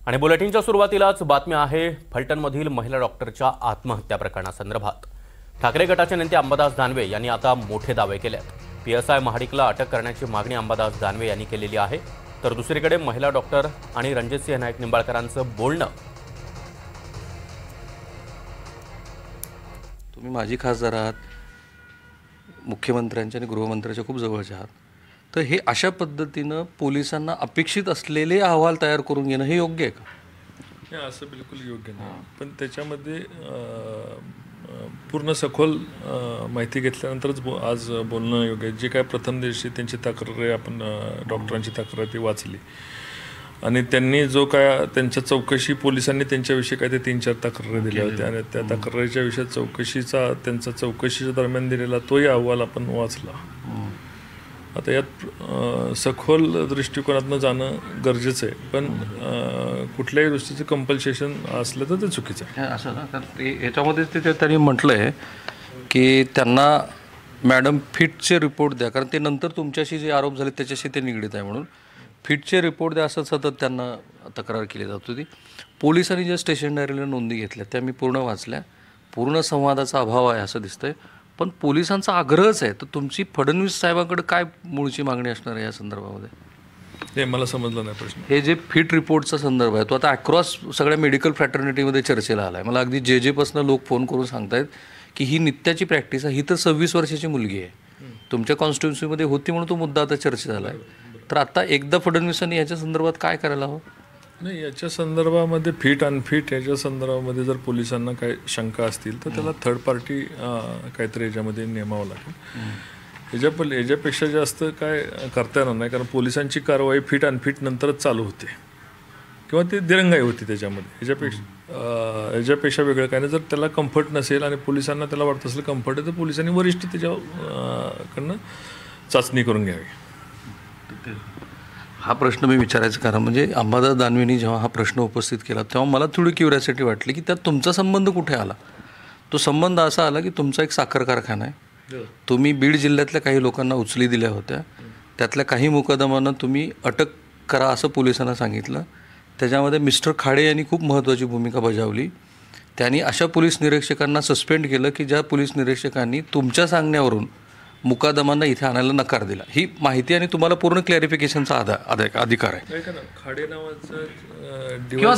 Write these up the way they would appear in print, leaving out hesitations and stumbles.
आणि बुलेटिनच्या सुरुवातीलाच बातमी आहे फलटणमधील महिला डॉक्टरच्या आत्महत्या प्रकरणासंदर्भात। ठाकरे गटाचे नेते अंबादास दानवे यांनी आता मोठे दावे केले आहेत। पीएसआय महाडिकला अटक करण्याची मागणी अंबादास दानवे यांनी केलेली आहे। तर दुसरीकडे महिला डॉक्टर आणि रणजितसिंह नाईक निंबाळकरांचं बोलणं, तुम्ही माजी खासदार आहात, मुख्यमंत्र्यांच्या आणि गृहमंत्र्यांच्या खूप जवळचे आहात, तर हे अशा पद्धतीनं पोलिसांना अपेक्षित असलेले अहवाल तयार करून घेणं हे योग्य आहे का? नाही, असं बिलकुल योग्य नाही। पण त्याच्यामध्ये पूर्ण सखोल माहिती घेतल्यानंतरच आज बोलणं योग्य आहे। जे काय प्रथम दिवशी त्यांची तक्रार आहे, आपण डॉक्टरांची तक्रार ती वाचली आणि त्यांनी जो काय त्यांच्या चौकशी पोलिसांनी त्यांच्याविषयी काय ते 3-4 तक्रारी दिल्या होत्या आणि त्या तक्रारीच्या विषयात त्यांचा चौकशीच्या दरम्यान दिलेला तोही अहवाल आपण वाचला। आता यात सखोल दृष्टिकोनातनं जाणं गरजेचं आहे, पण कुठल्याही गोष्टीचं कंपल्सेशन असलं तर ते चुकीचं आहे। असं ना, तर याच्यामध्ये ते त्यांनी म्हटलं आहे की त्यांना मॅडम फिटचे रिपोर्ट द्या, कारण ते नंतर तुमच्याशी जे आरोप झाले त्याच्याशी ते निगडीत आहे, म्हणून फिटचे रिपोर्ट द्या असं सतत त्यांना तक्रार केली जात होती। पोलिसांनी ज्या स्टेशन डायरीला नोंदी घेतल्या त्या मी पूर्ण वाचल्या। पूर्ण संवादाचा अभाव आहे असं दिसतंय, पण पोलिसांचा आग्रहच आहे। तर तुमची फडणवीस साहेबांकडे काय मूळची मागणी असणार आहे या संदर्भामध्ये? हे मला समजलं नाही प्रश्न। हे जे फिट रिपोर्टचा संदर्भ आहे तो आता अक्रॉस सगळ्या मेडिकल फ्रॅटर्निटीमध्ये चर्चेला आला आहे। मला अगदी जे लोक फोन करून सांगतायत की ही नित्याची प्रॅक्टिस आहे। ही तर 26 वर्षाची मुलगी आहे, तुमच्या कॉन्स्टिट्युन्सीमध्ये होती म्हणून तो मुद्दा आता चर्चेत झाला आहे। तर आता एकदा फडणवीसांनी याच्या संदर्भात काय करायला हवं? नाही, याच्या संदर्भामध्ये फिट अनफिट याच्या संदर्भामध्ये जर पोलिसांना काही शंका असतील तर त्याला थर्ड पार्टी काहीतरी याच्यामध्ये नेमावं लागेल। याच्यापेक्षा जास्त काय करता येणार नाही, कारण पोलिसांची कारवाई फिट अनफिट नंतरच चालू होते किंवा ती दिरंगाई होती त्याच्यामध्ये। याच्यापेक्षा वेगळं काय नाही। जर त्याला कम्फर्ट नसेल आणि पोलिसांना त्याला वाटत असेल कम्फर्ट आहे तर पोलिसांनी वरिष्ठ त्याच्याकडनं चाचणी करून घ्यावी। हा प्रश्न मी विचारायचं कारण म्हणजे अंबादास दानवेंनी जेव्हा हा प्रश्न उपस्थित केला तेव्हा मला थोडी क्युरिओसिटी वाटली की त्यात तुमचा संबंध कुठे आला? तो संबंध असा आला की तुमचा एक साखर कारखाना आहे, तुम्ही बीड जिल्ह्यातल्या काही लोकांना उचली दिल्या होत्या, त्यातल्या काही मुकदमांना तुम्ही अटक करा असं पोलिसांना सांगितलं। त्याच्यामध्ये मिस्टर खाडे यांनी खूप महत्त्वाची भूमिका बजावली। त्यांनी अशा पोलीस निरीक्षकांना सस्पेंड केलं की ज्या पोलीस निरीक्षकांनी तुमच्या सांगण्यावरून मुकादमांना इथे आणायला नकार दिला। ही माहिती आणि तुम्हाला पूर्ण क्लॅरिफिकेशनचा अधिकार आहे। खाडे नावाचं किंवा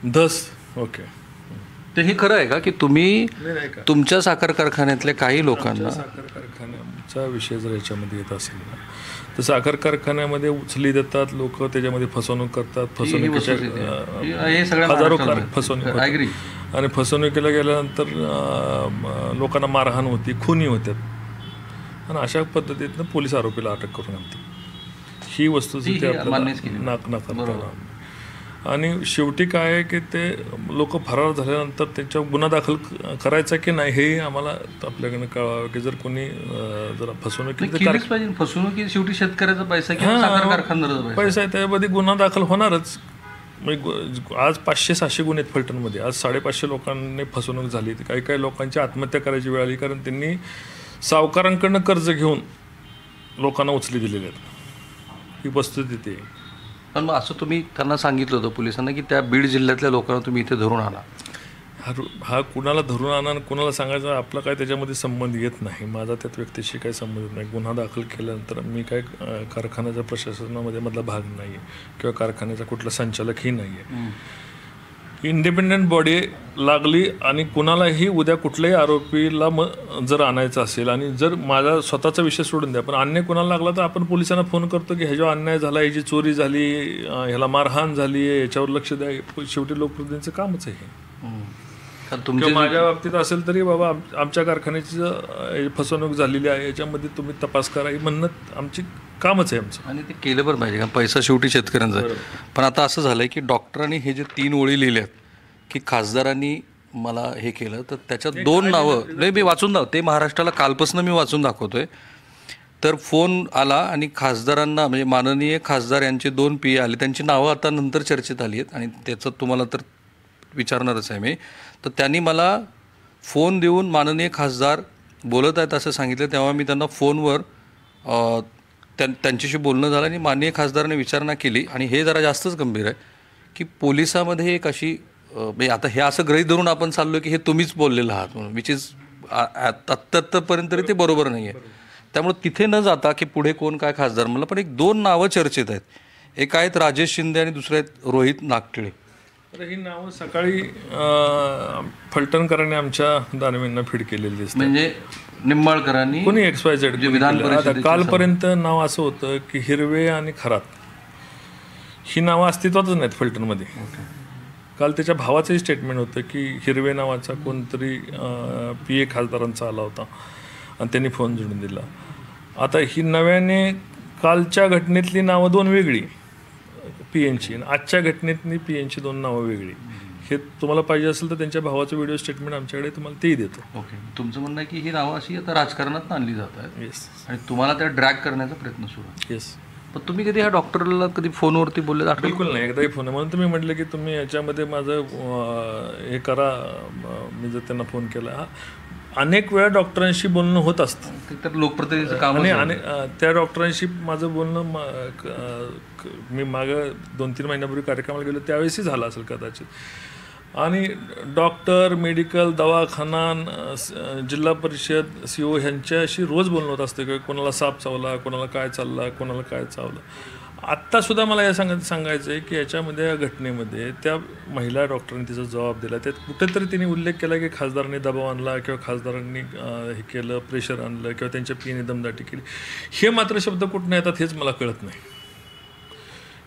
दस ओके, तर हे खरं आहे का की तुम्ही तुमच्या साखर कारखान्यातल्या काही लोकांना, साखर कारखान्याचा विषय जर याच्यामध्ये येत असेल ना तर साखर कारखान्यामध्ये उचली देतात लोक, त्याच्यामध्ये फसवणूक करतात, फसवणुकीच्या हजारो फसवणूक आणि फसवणुकीला गेल्यानंतर लोकांना मारहाण होती, खुनी होत्यात आणि अशा पद्धतीनं पोलीस आरोपीला अटक करून आणतात। ही वस्तुस्थिती आपल्याला नाकारता। आणि शेवटी काय आहे की ते लोक फरार झाल्यानंतर त्यांच्यावर गुन्हा दाखल करायचा की नाही हे आम्हाला आपल्याकडनं कळावं की जर कोणी जर फसवणूक शेवटी शेतकऱ्याचा पैसा किंवा साखर कारखानदाराचा पैसा आहे त्यामध्ये गुन्हा दाखल होणारच। आज 500-600 गुन्हे आहेत फलटणमध्ये। आज 550 लोकांनी फसवणूक झाली, काही लोकांची आत्महत्या करायची वेळ आली कारण त्यांनी सावकारांकडनं कर्ज घेऊन लोकांना उचली दिलेले आहेत। ही वस्तुस्थिती आहे। पण मग असं तुम्ही त्यांना सांगितलं होतं पोलिसांना की त्या बीड जिल्ह्यातल्या लोकांना तुम्ही इथे धरून आणा? हा कुणाला धरून आणा आणि कुणाला सांगायचा आपला काय त्याच्यामध्ये संबंध येत नाही। माझा त्यात व्यक्तीशी काही संबंध नाही। गुन्हा दाखल केल्यानंतर मी काय कारखान्याच्या प्रशासनामध्ये मधला भाग नाही आहे किंवा कारखान्याचा कुठला संचालकही नाही आहे। इंडिपेंडंट बॉडी लागली आणि कुणालाही उद्या कुठल्याही आरोपीला जर आणायचं असेल आणि जर माझा स्वतःचा विषय सोडून द्या पण अन्य कुणाला लागला तर आपण पोलिसांना फोन करतो की ह्याच्यावर अन्याय झाला, ह्याची चोरी झाली, ह्याला मारहाण झाली आहे, याच्यावर लक्ष द्या। शेवटी लोकप्रतिनिधींचं कामच आहे। तुमच्या माझ्या बाबतीत असेल तरी बाबा आमच्या कारखान्याची फसवणूक झालेली आहे याच्यामध्ये तुम्ही तपास करा ही म्हणणं आमची कामच आहे आमचं आणि ते केलं पण पाहिजे, कारण पैसा शेवटी शेतकऱ्यांचा आहे। पण आता असं झालं आहे की डॉक्टरांनी हे जे 3 ओळी लिहिल्यात की खासदारांनी मला हे केलं, तर त्याच्यात 2 नावं नाही मी वाचून ते महाराष्ट्राला कालपासून मी वाचून दाखवतोय। तर फोन आला आणि खासदारांना म्हणजे माननीय खासदार यांचे 2 PA आले, त्यांची नावं आता नंतर चर्चेत आली आहेत आणि त्याचं तुम्हाला तर विचारणारच आहे मी। तर त्यांनी मला फोन देऊन माननीय खासदार बोलत आहेत असं सांगितलं, तेव्हा मी त्यांना फोनवर त्यांच्याशी बोलणं झालं आणि माननीय खासदाराने विचारणा केली आणि हे जरा जास्तच गंभीर आहे की पोलिसामध्ये एक अशी म्हणजे आता हे असं गृहीत धरून आपण चाललो की हे तुम्हीच बोललेलं आहात म्हणून, विच इज आत्तापर्यंत तरी ते बरोबर नाही आहे. त्यामुळे तिथे न जाता की पुढे कोण काय खासदार म्हणलं, पण एक 2 नावं चर्चेत आहेत. एक आहेत राजेश शिंदे आणि दुसरे आहेत रोहित नागटिळे. तर ही नावं सकाळी फलटणकरांनी आमच्या दानवेंना फीड केलेली दिसते. म्हणजे निंबाळकरांनी कोणी XYZ विधान परिषदेचे कालपर्यंत नाव असं होतं की हिरवे आणि खरात ही नावं अस्तित्वातच नाहीत फलटणमध्ये. काल त्याच्या भावाचंही स्टेटमेंट होतं की हिरवे नावाचा कोणतरी PA खासदारांचा आला होता आणि त्यांनी फोन जोडून दिला. आता ही नव्याने कालच्या घटनेतली नावं 2 वेगळी PNची आणि आजच्या घटनेतली PNची 2 नावं वेगळी. हे तुम्हाला पाहिजे असेल तर त्यांच्या भावाचं व्हिडिओ स्टेटमेंट आमच्याकडे तुम्हाला तेही देतो. ओके, तुमचं म्हणणं आहे की ही नावं अशी आता राजकारणात आणली जात आहेत. येस आणि तुम्हाला त्या ड्रॅग करण्याचा प्रयत्न सुरू आहे. येस. पण तुम्ही कधी ह्या डॉक्टरला कधी फोनवरती बोलले आठवलं? बिलकुल नाही, एकदाही फोन आहे. म्हणून तुम्ही म्हटलं की तुम्ही याच्यामध्ये माझं हे करा. मी जर त्यांना फोन केला, अनेक वेळा डॉक्टरांशी बोलणं होत असतं. ते तर लोकप्रतिनिधीचं काम आणि त्या डॉक्टरांशी माझं बोलणं मी मागं 2-3 महिन्यापूर्वी कार्यक्रमाला गेलो त्यावेळेसही झालं असेल कदाचित. आणि डॉक्टर, मेडिकल, दवाखाना, जिल्हा परिषद CO ह्यांच्याशी रोज बोलणं होत असतं की कोणाला साप चावला, कोणाला काय चालला, कोणाला काय चावलं. आत्तासुद्धा मला हे सांगायचं आहे की याच्यामध्ये या घटनेमध्ये त्या महिला डॉक्टरांनी तिचा जबाब दिला. त्यात कुठेतरी तिने उल्लेख केला की खासदारांनी दबाव आणला किंवा खासदारांनी हे केलं, प्रेशर आणलं किंवा त्यांच्या PAने दमदाटी केली. हे मात्र शब्द कुठून येतात हेच मला कळत नाही.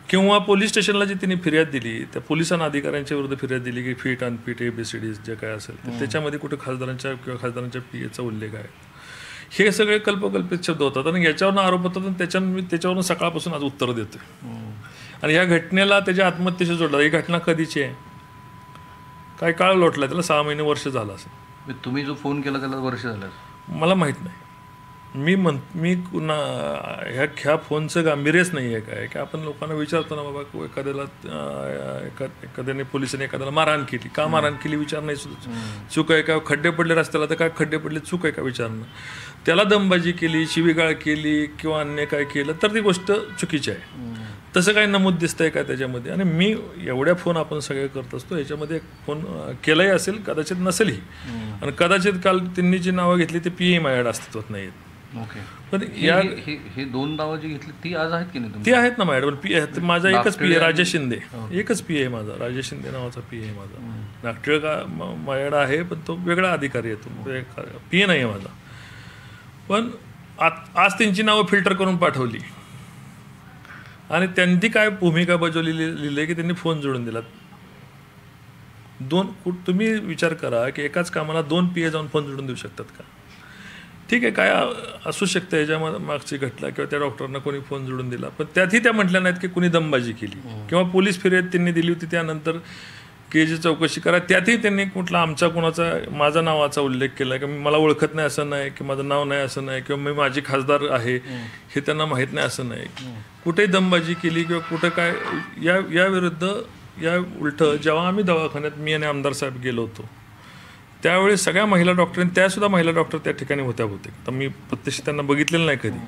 किंवा पोलीस स्टेशनला जी तिने फिर्याद दिली, त्या पोलिसांना अधिकाऱ्यांच्या विरुद्ध फिर्याद दिली की फिट अनफिट ABCDs जे काय असेल तर त्याच्यामध्ये कुठे खासदारांच्या किंवा खासदारांच्या PAचा उल्लेख आहे. हे सगळे कल्पकल्पित शब्द होतात आणि याच्यावरून आरोप होतात आणि मी त्याच्यावरून सकाळपासून आज उत्तर देतोय. आणि ह्या घटनेला त्याच्या आत्महत्येशी जोडला. ही घटना कधीची आहे, काय काळ लोटला त्याला, 6 महिने वर्ष झालं असेल. तुम्ही जो फोन केला त्याला वर्ष झालं? मला माहीत नाही. मी ह्या फोनचं गांभीर्यच नाही आहे काय की आपण लोकांना विचारतो ना बाबा एखाद्याला एखाद्याने पोलिसांनी एखाद्याला मारहाण केली, का मारहाण केली विचारणं चूक आहे का? खड्डे पडले रस्त्याला तर काय खड्डे पडले चूक आहे का विचारणं? त्याला दमबाजी केली, शिवीगाळ केली किंवा अन्य काय केलं तर ती गोष्ट चुकीची आहे. तसं काही नमूद दिसतंय का त्याच्यामध्ये? आणि मी एवढ्या फोन आपण सगळे करत असतो, याच्यामध्ये फोन केलाही असेल, कदाचित नसेलही. आणि कदाचित काल त्यांनी जी नावं घेतली ते PA माझ्याकडे अस्तित्वात नाही आहेत. ओके, पण हे 2 नावं जी घेतली ती आज आहेत की नाही? ती आहेत ना माझ्याकडे. पण माझा एकच PA राजेश शिंदे, एकच PA आहे माझा. राजेश शिंदे नावाचा PA आहे माझा. नागटिळ का माझ्याकडे आहे पण तो वेगळा अधिकारी आहे, तो PA नाही आहे माझा. पण आज त्यांची नावं फिल्टर करून पाठवली आणि त्यांनी काय भूमिका बजावलेली लिहिले की त्यांनी फोन जोडून दिला. तुम्ही विचार करा की एकाच कामाला 2 PA जाऊन फोन जोडून देऊ शकतात का? ठीक आहे, काय असू शकतं याच्या मागची घटना किंवा त्या डॉक्टरांना कोणी फोन जोडून दिला, पण त्यातही त्या म्हटल्या नाहीत की कुणी दमबाजी केली किंवा पोलीस फिर्याद त्यांनी दिली होती त्यानंतर की जी चौकशी करा त्यातही त्यांनी कुठला माझा नावाचा उल्लेख केला की मला ओळखत नाही असं नाही, की माझं नाव नाही असं नाही, किंवा मी माझी खासदार आहे हे त्यांना माहीत नाही असं नाही. कुठेही दमबाजी केली किंवा कुठं काय या विरुद्ध या उलटं जेव्हा आम्ही दवाखान्यात मी आणि आमदार साहेब गेलो होतो त्यावेळी सगळ्या महिला डॉक्टरांनी, त्यासुद्धा महिला डॉक्टर त्या ठिकाणी होत्या तर मी प्रत्यक्ष त्यांना बघितलेलं नाही कधी,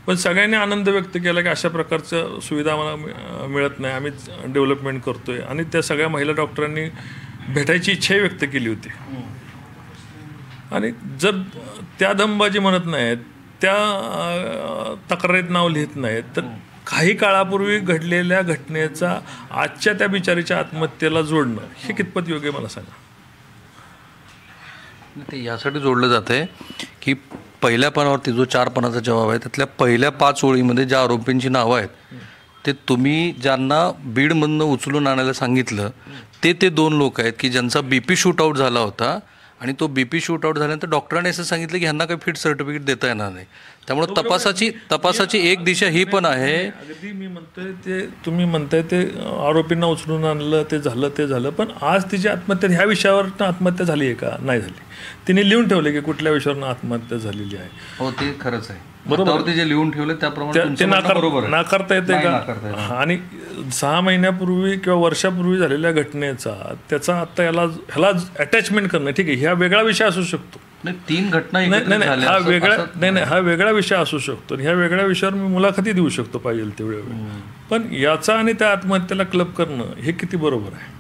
पण सगळ्यांनी आनंद व्यक्त केला की अशा प्रकारच्या सुविधा आम्हाला मिळत नाही, आम्ही डेव्हलपमेंट करतोय. आणि त्या सगळ्या महिला डॉक्टरांनी भेटायची इच्छाही व्यक्त केली होती. आणि जर त्या दमबाजी म्हणत नाहीत, त्या तक्रारीत नाव लिहित नाहीत, तर काही काळापूर्वी घडलेल्या घटनेचा आजच्या त्या बिचारीच्या आत्महत्येला जोडणं हे कितपत योग्य मला सांगा. ते यासाठी जोडलं जातं आहे की पहिल्या पानावरती जो 4 पानाचा जबाब आहे त्यातल्या पहिल्या 5 ओळीमध्ये ज्या आरोपींची नावं आहेत ते तुम्ही ज्यांना बीडमधनं उचलून आणायला सांगितलं ते 2 लोक आहेत की ज्यांचा BP शूटआउट झाला होता आणि तो BP शूटआउट झाल्यानंतर डॉक्टरांनी असं सांगितलं की ह्यांना काही फिट सर्टिफिकेट देता येणार नाही. त्यामुळे तपासाची एक दिशा ही पण आहे. अगदी मी म्हणतोय ते तुम्ही म्हणताय ते आरोपींना उचलून आणलं ते झालं, पण आज तिची आत्महत्या ह्या विषयावर आत्महत्या झाली आहे का? नाही झाली. तिने लिहून ठेवले की कुठल्या विषयावर आत्महत्या झालेली आहे. हो, ते खरंच आहे. बरोबर, ते जे लिहून ठेवले त्याप्रमाणे ते नाकारता येते का? आणि 6 महिन्यापूर्वी किंवा वर्षापूर्वी झालेल्या घटनेचा त्याचा आता ह्याला अटॅचमेंट करणं ठीक आहे, ह्या वेगळा विषय असू शकतो. नाही, 3 घटना नाही एकत्रित नाही झाल्या हा असं- वेगळा असं- नाही हा वेगळा विषय असू शकतो आणि ह्या वेगळ्या विषयावर मी मुलाखती देऊ शकतो पाहिजे तेवढ्या वेळ. पण याचा आणि त्या आत्महत्येला क्लब करणं हे किती बरोबर आहे?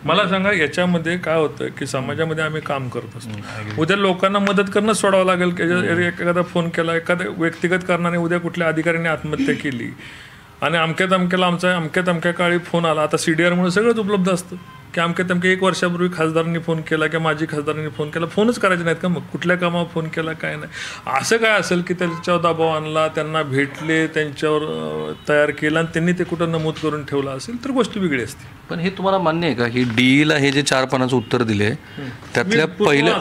मला सांगा, याच्यामध्ये काय होतं की समाजामध्ये आम्ही काम करत असतो, उद्या लोकांना मदत करणं सोडावं लागेल की एखादा फोन केला, एखाद्या व्यक्तिगत कारणाने उद्या कुठल्या अधिकाऱ्याने आत्महत्या केली आणि अमक्या तमक्याला आमचा अमक्या तमक्या काळी फोन आला. आता CDR-मुळे सगळंच उपलब्ध असतं की अमक्या तमक्या 1 वर्षापूर्वी खासदारांनी फोन केला किंवा माझी खासदारांनी फोन केला, फोनच करायचे नाहीत का? मग कुठल्या कामावर फोन केला काय नाही, असं काय असेल की त्याच्यावर दबाव आणला, त्यांना भेटले, त्यांच्यावर तयार केला आणि त्यांनी ते कुठं नमूद करून ठेवलं असेल तर गोष्ट वेगळी असते. पण हे तुम्हाला मान्य आहे का ही DEला हे जे 4 पानाचं उत्तर दिले त्यातल्या पहिल्या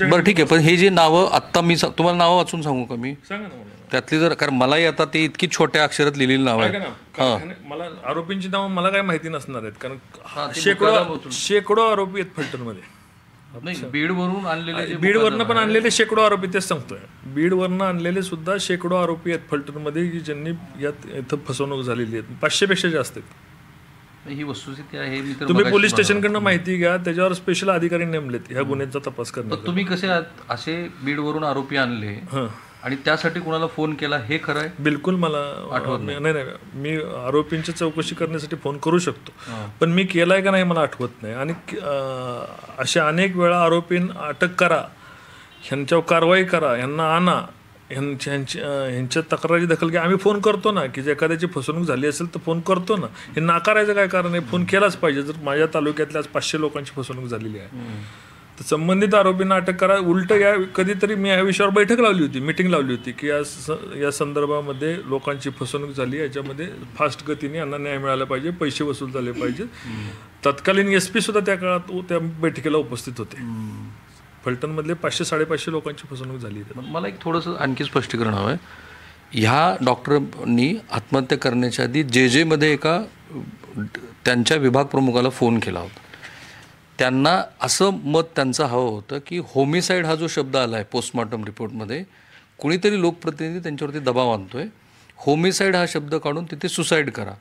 बरं ठीक आहे, पण हे जे नावं आत्ता मी तुम्हाला नावं वाचून सांगू का मी? सांगा ना मला. त्यातली जर, कारण मलाही आता ते इतकी छोट्या अक्षरात लिहिलेली नाव ऐका आहे. ना, मला आरोपींची नावं मला काय माहिती नसणार आहेत, कारण शेकडो आरोपी आहेत फलटणमध्ये. नाही, बीडवरून आणलेले बीडवरनं पण आणलेले शेकडो आरोपी, तेच सांगतोय, बीडवरनं आणलेले सुद्धा शेकडो आरोपी आहेत फलटणमध्ये की ज्यांनी यात इथं फसवणूक झालेली आहे. 500 पेक्षा जास्त आहेत. ही वस्तुस्थिती आहे. मी तर तुम्ही पोलीस स्टेशनकडनं माहिती घ्या, त्याच्यावर स्पेशल अधिकारी नेमलेत ह्या गुन्ह्याचा तपास करण्यात. पण तुम्ही कसे असे बीडवरून आरोपी आणले आणि त्यासाठी कुणाला फोन केला हे खरं आहे? बिलकुल मला आठवत नाही. नाही, मी आरोपींची चौकशी करण्यासाठी फोन करू शकतो, पण मी केलाय का नाही मला आठवत नाही. आणि अशा अनेक वेळा आरोपींना अटक करा, ह्यांच्यावर कारवाई करा, ह्यांना आणा, ह्यांच्या तक्रारी दखल घ्या, आम्ही फोन करतो ना की जर एखाद्याची फसवणूक झाली असेल तर फोन करतो ना. हे नाकारायचं काय कारण आहे? फोन केलाच पाहिजे. जर माझ्या तालुक्यातल्या 500 लोकांची फसवणूक झालेली आहे तर संबंधित आरोपींना अटक करा. उलट या कधीतरी मी या विषयावर बैठक लावली होती, मिटिंग लावली होती की या संदर्भामध्ये लोकांची फसवणूक झाली, याच्यामध्ये फास्ट गतीने यांना न्याय मिळाला पाहिजे, पैसे वसूल झाले पाहिजेत. तत्कालीन SP सुद्धा त्या काळात त्या बैठकीला उपस्थित होते. फलटणमधले 500-550 लोकांची फसवणूक झाली. मला एक थोडंसं आणखी स्पष्टीकरण हवं आहे. ह्या डॉक्टरांनी आत्महत्या करण्याच्या आधी JJमध्ये एका त्यांच्या विभाग प्रमुखाला फोन केला होता. त्यांना असं मत त्यांचं हवं होतं की होमिसाईड हा जो शब्द आला आहे पोस्टमॉर्टम रिपोर्टमध्ये, कुणीतरी लोकप्रतिनिधी त्यांच्यावरती दबाव आणतोय, होमिसाईड हा शब्द काढून तिथे सुसाईड करा.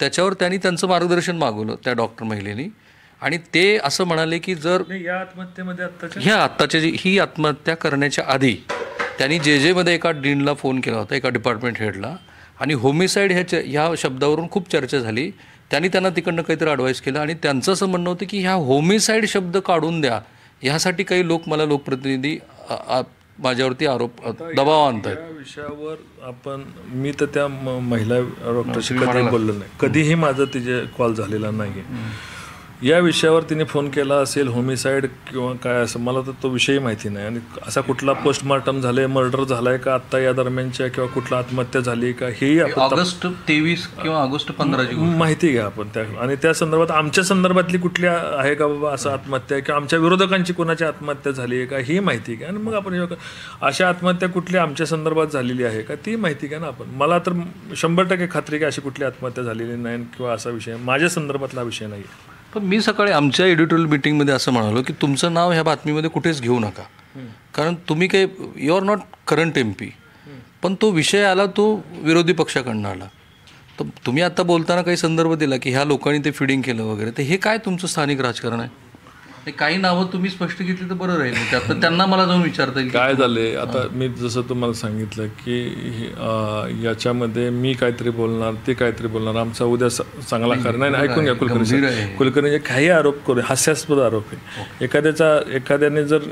त्याच्यावर त्यांनी त्यांचं मार्गदर्शन मागवलं त्या डॉक्टर महिलेनी आणि ते असं म्हणाले की जर या आत्महत्येमध्ये ही आत्महत्या करण्याच्या आधी त्यांनी JJमध्ये एका डीनला फोन केला होता, एका डिपार्टमेंट हेडला, आणि होमिसाईड ह्या शब्दावरून खूप चर्चा झाली. त्यांनी त्यांना तिकडनं काहीतरी ॲडवाईस केलं आणि त्यांचं असं म्हणणं होतं की ह्या होमिसाईड शब्द काढून द्या, ह्यासाठी काही लोकप्रतिनिधी माझ्यावरती दबाव आणतात. या विषयावर मी तर त्या महिला डॉक्टरशी कधी बोललो नाही, कधीही माझा तिचे कॉल झालेला नाही. या विषयावर तिने फोन केला असेल होमिसाईड किंवा काय असं, मला तर तो विषयही माहिती नाही. आणि असा कुठला पोस्टमॉर्टम झालाय, मर्डर झालाय का आत्ता या दरम्यानच्या, किंवा कुठला आत्महत्या झाली का, हेही ऑगस्ट 23 किंवा ऑगस्ट 15 माहिती घ्या आपण त्या. आणि त्या संदर्भात आमच्या संदर्भातली कुठली आहे का बाबा असं आत्महत्या, किंवा आमच्या विरोधकांची कोणाची आत्महत्या झाली आहे का ही माहिती घ्या. आणि मग आपण अशा आत्महत्या कुठली आमच्या संदर्भात झालेली आहे का ती माहिती घ्या ना आपण. मला तर 100% खात्री की अशी कुठली आत्महत्या झालेली नाही किंवा असा विषय माझ्या संदर्भातला विषय नाही. पण मी सकाळी आमच्या एडिटोरियल मीटिंगमध्ये असं म्हणालो की तुमचं नाव ह्या बातमीमध्ये कुठेच घेऊ नका, कारण तुम्ही काही you are not current MP. पण तो विषय आला तो विरोधी पक्षाकडनं आला. तर तुम्ही आता बोलताना काही संदर्भ दिला की ह्या लोकांनी ते फिडिंग केलं वगैरे, तर हे काय तुमचं स्थानिक राजकारण आहे? काही नावं तुम्ही स्पष्ट घेतली तर बरं राहील, तर त्यांना मला जाऊन विचारता येईल काय झाले. आता मी जसं तुम्हाला सांगितलं की याच्यामध्ये मी काहीतरी बोलणार, ते काहीतरी बोलणार, आमचा उद्या चांगला कारण नाही. ऐकून घ्या कुलकर्णी काही आरोप करू, हास्यास्पद आरोप आहे. एखाद्याने जर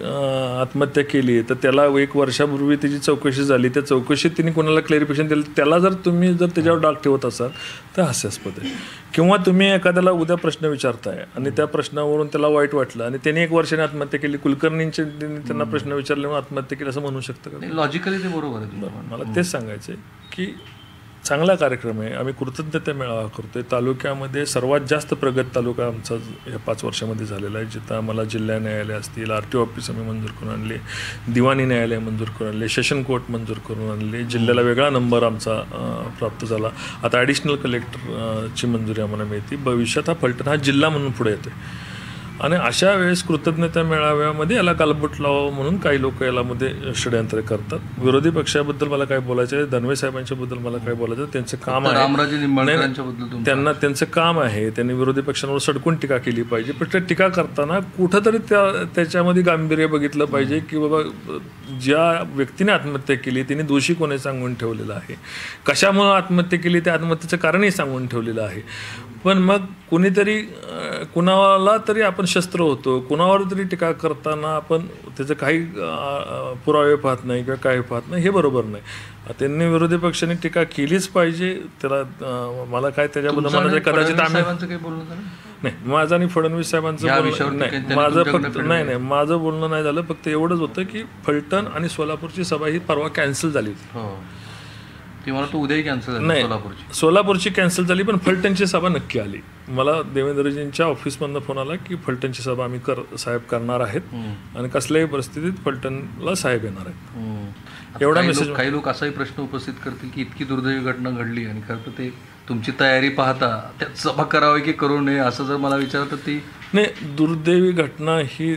आत्महत्या केली तर त्याला 1 वर्षापूर्वी त्याची चौकशी झाली, त्या चौकशीत तिने कोणाला क्लॅरिफिकेशन दिलं, त्याला जर तुम्ही त्याच्यावर डाग ठेवत असाल तर हास्यास्पद आहे. किंवा तुम्ही एखाद्याला उद्या प्रश्न विचारताय आणि त्या प्रश्नावरून त्याला वाईट वाटलं आणि त्याने 1 वर्षाने आत्महत्या केली, कुलकर्णींचे त्यांना प्रश्न विचारले म्हणून आत्महत्या केली असं म्हणू शकतं का? लॉजिकली ते बरोबर आहे. मला तेच सांगायचं की चांगला कार्यक्रम आहे. आम्ही कृतज्ञता मेळावा करतोय. तालुक्यामध्ये सर्वात जास्त प्रगत तालुका आमचा या 5 वर्षामध्ये झालेला आहे, जिथं आम्हाला जिल्हा न्यायालय असतील, RTO ऑफिस आम्ही मंजूर करून आणले, दिवाणी न्यायालय मंजूर करून आणले, सेशन कोर्ट मंजूर करून आणले, जिल्ह्याला वेगळा नंबर आमचा प्राप्त झाला. आता ॲडिशनल कलेक्टरची मंजुरी आम्हाला मिळते. भविष्यात हा फलटण हा जिल्हा म्हणून पुढे येतोय. आणि अशा वेळेस कृतज्ञता मेळाव्यामध्ये याला गालबोट लावावं म्हणून काही लोक यामध्ये षडयंत्र करतात. विरोधी पक्षाबद्दल मला काय बोलायचं आहे, दानवे साहेबांच्याबद्दल मला काय बोलायचं आहे, त्यांचं काम आहे. रामराजे निंबाळकरांच्याबद्दल त्यांना त्यांचं काम आहे, त्यांनी विरोधी पक्षांवर सडकून टीका केली पाहिजे. पण त्या टीका करताना कुठंतरी त्याच्यामध्ये गांभीर्य बघितलं पाहिजे की बाबा ज्या व्यक्तीने आत्महत्या केली तिने दोषी कोणी सांगून ठेवलेलं आहे, कशामुळे आत्महत्या केली त्या आत्महत्येचं कारणही सांगून ठेवलेलं आहे. पण मग कुणीतरी कुणाला तरी आपण शस्त्र होतो, कुणावर तरी टीका करताना आपण त्याचं काही पुरावे पाहत नाही किंवा काही पाहत नाही, हे बरोबर नाही. त्यांनी विरोधी पक्षाने टीका केलीच पाहिजे. त्याला मला काय त्याच्याबद्दल म्हणायचं, कदाचित आम्ही नाही, माझं आणि फडणवीस साहेबांचं बोलणं नाही, माझं फक्त नाही माझं बोलणं नाही झालं. फक्त एवढंच होतं की फलटण आणि सोलापूरची सभा ही परवा कॅन्सल झाली होती. ती मला उद्याही कॅन्सल झाली. नाही, सोलापूरची कॅन्सल झाली, पण फलटणची सभा नक्की आली. मला देवेंद्रजींच्या ऑफिसमधनं फोन आला की फलटणची सभा आम्ही साहेब करणार आहेत आणि कसल्याही परिस्थितीत फलटणला साहेब येणार आहेत. एवढा मेसेज. काही लोक असाही प्रश्न उपस्थित करतील की इतकी दुर्दैवी घटना घडली आणि खरं तर ते तुमची तयारी पाहता त्यात सभा करावी की करू नये असं जर मला विचारतं ती नाही. दुर्दैवी घटना ही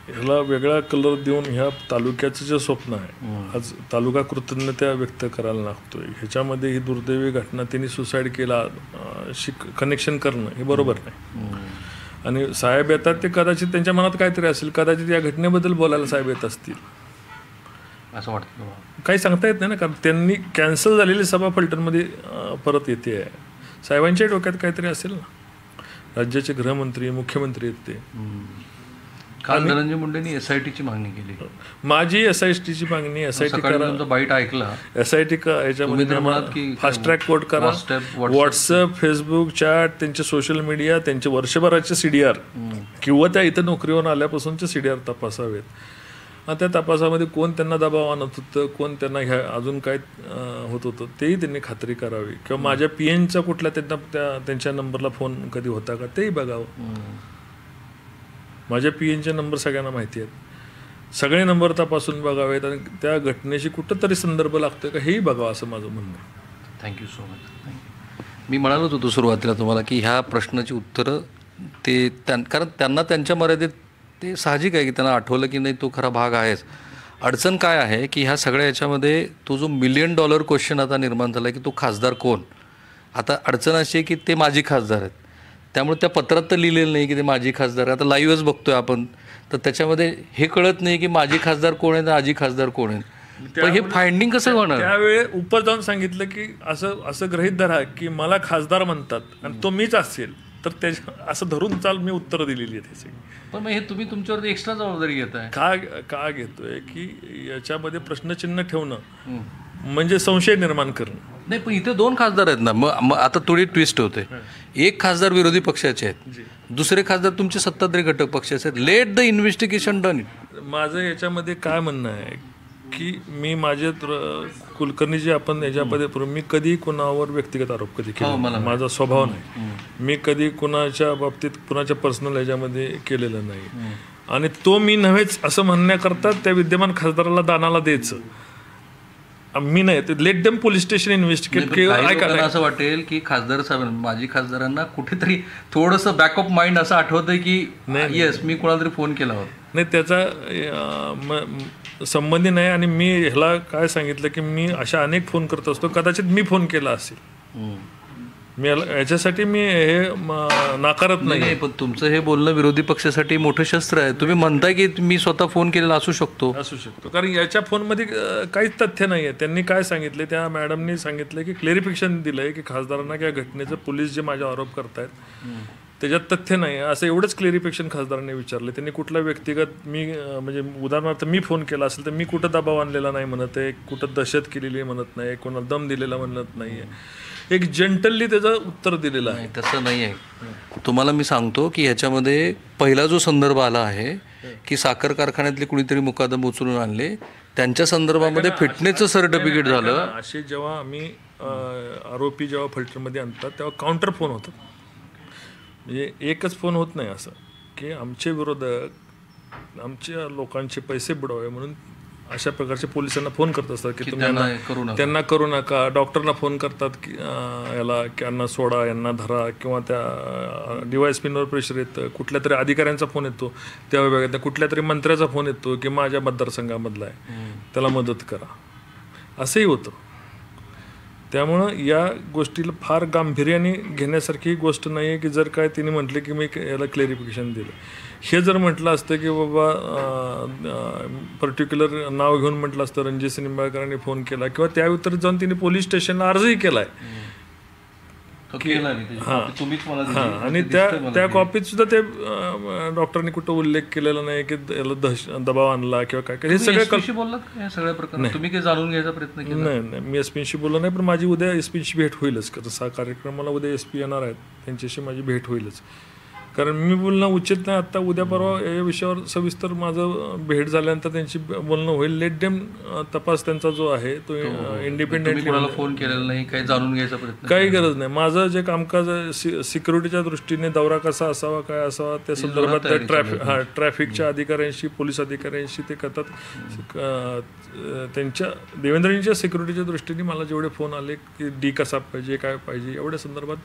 ह्याला वेगळा कलर देऊन ह्या तालुक्याचं जे स्वप्न आहे, आज तालुका कृतज्ञता व्यक्त करायला लागतोय, ह्याच्यामध्ये ही दुर्दैवी घटना त्यांनी सुसाईड केला कनेक्शन करणं हे बरोबर नाही. आणि साहेब येतात ते कदाचित त्यांच्या मनात काहीतरी असेल, कदाचित या घटनेबद्दल बोलायला साहेब येत असतील असं वाटतं. काही सांगता येत नाही ना, कारण त्यांनी कॅन्सल झालेली सभा फलटणमध्ये परत येते आहे. साहेबांच्या डोक्यात काहीतरी असेल ना. राज्याचे गृहमंत्री मुख्यमंत्री आहेत ते. काल धनंजय मुंडेंनी SITची मागणी केली. माझी SITची मागणी, SIT करा, बाईट ऐकला, SIT याच्यामध्ये फास्ट ट्रॅक कोर्ट करा, व्हॉट्सअप फेसबुक चॅट, त्यांचे सोशल मीडिया, त्यांचे वर्षभराचे CDR किंवा त्या इथं नोकरीवर आल्यापासूनचे CDR तपासावेत. आणि त्या तपासामध्ये कोण त्यांना दबाव आणत होतं, कोण त्यांना अजून काय होत होतं तेही त्यांनी खात्री करावी. किंवा माझ्या PNचा कुठल्या त्यांच्या नंबरला फोन कधी होता का तेही बघावं. माझ्या PNचे नंबर सगळ्यांना माहिती आहेत, सगळे नंबर तपासून बघावेत आणि त्या घटनेशी कुठंतरी संदर्भ लागतोय का हेही बघावं असं माझं म्हणणं आहे. Thank you so much. मी म्हणालोच होतो सुरुवातीला तुम्हाला की ह्या प्रश्नाची उत्तरं ते कारण त्यांना त्यांच्या मर्यादेत ते साहजिक आहे की त्यांना आठवलं की नाही तो खरा भाग आहेच. अडचण काय आहे की ह्या सगळ्या याच्यामध्ये तो जो $1 मिलियन क्वेश्चन आता निर्माण झाला की तो खासदार कोण. आता अडचण अशी आहे की ते माजी खासदार आहेत, त्यामुळे त्या पत्रात तर लिहिलेलं नाही की ते माजी खासदार आहे. आता लाईव्हच बघतोय आपण, तर त्याच्यामध्ये हे कळत नाही की माजी खासदार कोण आहे, आजी खासदार कोण आहे. पण हे फाइंडिंग कसं होणार. त्यावेळी उपर जाऊन सांगितलं की असं गृहीत धरा की मला खासदार म्हणतात आणि तो मीच असेल, तर असं धरून चाल मी उत्तरं दिलेली आहेत त्याची. पण मग हे तुम्ही तुमच्यावर एक्स्ट्रा जबाबदारी घेताय का घेतोय की याच्यामध्ये प्रश्नचिन्ह ठेवणं म्हणजे संशय निर्माण करणं. नाही, पण इथे 2 खासदार आहेत ना. मग आता थोडी ट्विस्ट होते. एक खासदार विरोधी पक्षाचे आहेत, दुसरे खासदार तुमचे सत्ताधारी घटक पक्षाचे आहेत. Let the investigation done. माझं याच्यामध्ये काय म्हणणं आहे की मी माझे कुलकर्णीजी आपण याच्यामध्ये मी कधी कुणावर व्यक्तिगत आरोप कधी केला, माझा स्वभाव नाही. मी कधी कुणाच्या बाबतीत कुणाच्या पर्सनल याच्यामध्ये केलेलं नाही. आणि तो मी नव्हेच असं म्हणण्याकरता त्या विद्यमान खासदाराला दानाला द्यायचं मी नाही. Let them police station investigate. असं वाटेल की खासदार साहेब माजी खासदारांना कुठेतरी थोडंसं बॅक ऑफ माइंड असं आठवतंय की येस मी कोणाला तरी फोन केला होता. नाही, त्याचा संबंधी नाही. आणि मी ह्याला काय सांगितलं की मी अशा अनेक फोन करत असतो, कदाचित मी फोन केला असेल. मी याच्यासाठी मी हे नाकारत नाही. पण तुमचं हे बोलणं विरोधी पक्षासाठी मोठं शस्त्र आहे. तुम्ही म्हणताय की मी स्वतः फोन केलेला असू शकतो. कारण याच्या फोनमध्ये काहीच तथ्य नाही आहे. त्यांनी काय सांगितले, त्या मॅडमनी सांगितलं की क्लेरिफिकेशन दिलंय की खासदारांना या घटनेचं पोलीस जे माझे आरोप करतायत त्याच्यात तथ्य नाही आहे असं एवढंच क्लेरिफिकेशन खासदारांनी विचारले. त्यांनी कुठला व्यक्तिगत म्हणजे उदाहरणार्थ मी फोन केला असेल तर मी कुठं दबाव आणलेला नाही म्हणत आहे, कुठं दहशत केलेली म्हणत नाही, कोणाला दम दिलेला म्हणत नाही आहे. एक जेंटलली त्याचं उत्तर दिलेलं आहे. तसं नाही आहे. तुम्हाला मी सांगतो की ह्याच्यामध्ये पहिला जो संदर्भ आला आहे की साखर कारखान्यातले कुणीतरी मुकादम उचलून आणले, त्यांच्या संदर्भामध्ये फिटनेसचं सर्टिफिकेट झालं. असे जेव्हा आम्ही आरोपी जेव्हा फलटणमध्ये आणतात तेव्हा काउंटर फोन होतात. म्हणजे एकच फोन होत नाही असं की आमचे विरोधक आमच्या लोकांचे पैसे बुडवावे म्हणून अशा प्रकारचे पोलिसांना फोन करत असतात की तुम्ही त्यांना यांना- करू नका. त्यांना करू नका. डॉक्टरना फोन करतात की याला की यांना सोडा, यांना धरा, किंवा त्या DYSPवर प्रेशर येतं, कुठल्या तरी अधिकाऱ्यांचा फोन येतो त्या विभागात, कुठल्या तरी मंत्र्याचा फोन येतो की माझ्या मतदारसंघामधला आहे, त्याला मदत करा, असंही होतं. त्यामुळं या गोष्टीला फार गांभीर्याने घेण्यासारखी गोष्ट नाही आहे की जर काय तिने म्हटले की मी याला क्लेरिफिकेशन दिलं. हे जर म्हटलं असतं की बाबा पर्टिक्युलर नाव घेऊन म्हटलं असतं रणजित निंबाळकरांनी फोन केला, किंवा त्या उत्तर जाऊन तिने पोलीस स्टेशनला अर्जही केला आहे, आणि त्या कॉपीत सुद्धा ते डॉक्टरांनी कुठं उल्लेख केलेला नाही की याला दबाव आणला किंवा काय. हे सगळं बोललात या सगळ्या प्रकारे तुम्ही काही जाणून घ्यायचा प्रयत्न केला? नाही, मी SP-शी बोललो नाही, पण माझी उद्या SP-शी भेट होईलच. तसा कार्यक्रमाला उद्या SP येणार आहेत, त्यांच्याशी माझी भेट होईलच. कारण मी बोलणं उचित नाही आता. उद्या परवा या विषयावर सविस्तर माझं भेट झाल्यानंतर त्यांची बोलणं होईल. लेट डेम तपास त्यांचा जो आहे तो इंडिपेंडेंट. फोन केलेला नाही, काही जाणून घ्यायचा प्रयत्न? काही गरज नाही. माझं जे कामकाज सिक्युरिटीच्या दृष्टीने दौरा कसा असावा, काय असावा, त्या संदर्भात ट्रॅफिकच्या अधिकाऱ्यांशी, पोलीस अधिकाऱ्यांशी ते करतात. त्यांच्या देवेंद्रजींच्या सिक्युरिटीच्या दृष्टीने मला जेवढे फोन आले की डी कसा पाहिजे, काय पाहिजे, एवढ्या संदर्भात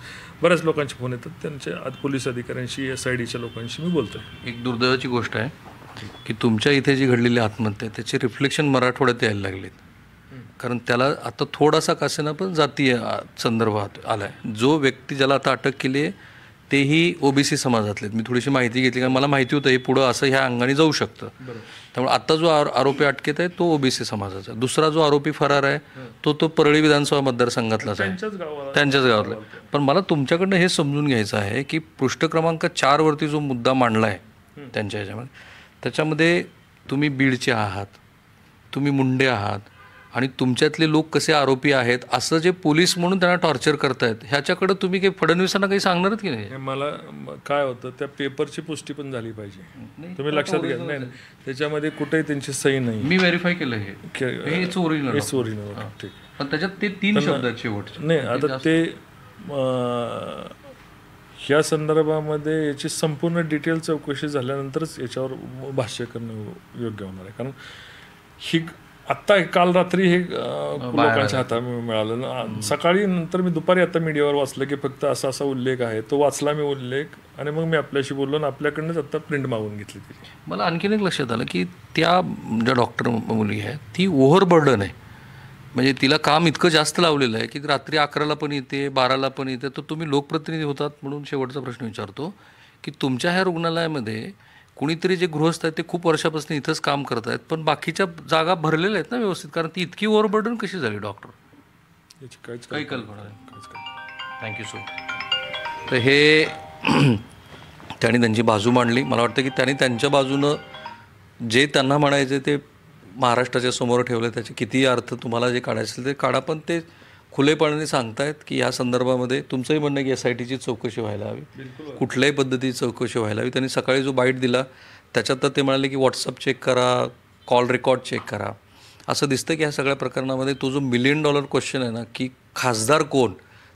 बऱ्याच लोकांचे फोन येतात. त्यांच्या पोलीस अधिकाऱ्यांशी, SIDच्या लोकांशी मी बोलतोय. एक दुर्दैवाची गोष्ट आहे की तुमच्या इथे जी घडलेली आत्महत्या त्याचे रिफ्लेक्शन मराठवाड्यात यायला लागलेत. कारण त्याला आता थोडासा कासेना पण जातीय संदर्भात आला आहे. जो व्यक्ती ज्याला आता अटक केली आहे तेही OBC समाजातलेत. मी थोडीशी माहिती घेतली कारण मला माहिती होतं हे पुढं असं ह्या अंगाने जाऊ शकतं. त्यामुळे आत्ता जो आरोपी अटकेत आहे तो OBC समाजाचा. दुसरा जो आरोपी फरार आहे तो परळी विधानसभा मतदारसंघातलाच आहे, त्यांच्याच गावातला. पण मला तुमच्याकडनं हे समजून घ्यायचं आहे की पृष्ठ क्रमांक 4 वरती जो मुद्दा मांडला आहे त्यांच्या ह्याच्यामध्ये, त्याच्यामध्ये तुम्ही बीडचे आहात, तुम्ही मुंडे आहात, आणि तुमच्यातले लोक कसे आरोपी आहेत असं जे पोलीस म्हणून त्यांना टॉर्चर करतायत, ह्याच्याकडे तुम्ही काही फडणवीसांना काही सांगणारच की नाही? मला काय होतं, त्या पेपरची पुष्टी पण झाली पाहिजे. तुम्ही लक्षात घ्या. नाही, त्याच्यामध्ये कुठेही त्यांची सही नाही. मी व्हेरीफाय केलं हे ओरिजिनल. ठीक. पण त्याच्यात ते 3 शब्द आहेत शेवटचे. नाही, आता ते ह्या संदर्भामध्ये याची संपूर्ण डिटेल चौकशी झाल्यानंतरच याच्यावर भाष्य करणं योग्य होणार आहे. कारण ही आत्ता काल रात्री हे लोकांच्या हातात मिळालं ना. सकाळी नंतर मी दुपारी आता मीडियावर वाचलं की फक्त असा असा उल्लेख आहे. तो वाचला मी उल्लेख, आणि मग मी आपल्याशी बोललो आणि आपल्याकडनंच आता प्रिंट मागून घेतली ती. मला आणखीन एक लक्षात आलं की त्या ज्या डॉक्टर मुली आहे ती ओव्हरबर्डन आहे. म्हणजे तिला काम इतकं जास्त लावलेलं आहे की रात्री 11ला पण येते, 12ला पण येते. तर तुम्ही लोकप्रतिनिधी होतात म्हणून शेवटचा प्रश्न विचारतो की तुमच्या ह्या रुग्णालयामध्ये कुणीतरी जे गृहस्थ आहेत ते खूप वर्षापासून इथंच काम करत आहेत, पण बाकीच्या जागा भरलेल्या आहेत ना व्यवस्थित? कारण ती इतकी ओव्हरबर्डन कशी झाली डॉक्टर? याची काहीच काही कल्पना नाही. Thank you so much. तर हे त्यांनी त्यांची बाजू मांडली. मला वाटतं की त्यांनी त्यांच्या बाजूनं जे त्यांना म्हणायचे ते महाराष्ट्राच्या समोर ठेवलं. त्याचे कितीही अर्थ तुम्हाला जे काढायचे असेल ते काढा, पण ते खुलेपणाने सांगतायत की या संदर्भामध्ये तुमचंही म्हणणं की SITची चौकशी व्हायला हवी, कुठल्याही पद्धतीची चौकशी व्हायला हवी. त्यांनी सकाळी जो बाईट दिला त्याच्यात तर ते म्हणाले की व्हॉट्सअप चेक करा, कॉल रेकॉर्ड चेक करा. असं दिसतं की ह्या सगळ्या प्रकरणामध्ये तो जो $1 मिलियन क्वेश्चन आहे ना की खासदार कोण,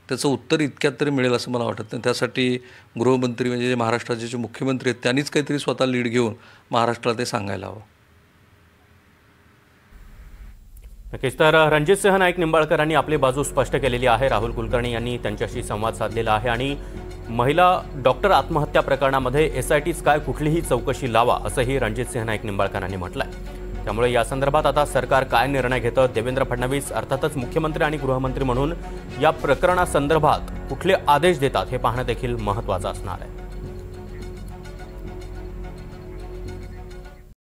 त्याचं उत्तर इतक्यात तरी मिळेल असं मला वाटत नाही. त्यासाठी गृहमंत्री म्हणजे जे महाराष्ट्राचे जे मुख्यमंत्री आहेत त्यांनीच काहीतरी स्वतः लीड घेऊन महाराष्ट्राला ते सांगायला हवं. नक्कीच. तर रणजितसिंह नाईक निंबाळकरांनी आपली बाजू स्पष्ट केलेली आहे. राहुल कुलकर्णी यांनी त्यांच्याशी संवाद साधलेला आहे आणि महिला डॉक्टर आत्महत्या प्रकरणामध्ये SITच काय कुठलीही चौकशी लावा असंही रणजितसिंह नाईक निंबाळकरांनी म्हटलं आहे. त्यामुळे या संदर्भात आता सरकार काय निर्णय घेतं, देवेंद्र फडणवीस अर्थातच मुख्यमंत्री आणि गृहमंत्री म्हणून या प्रकरणासंदर्भात कुठले आदेश देतात हे पाहणं देखील महत्त्वाचं असणार आहे.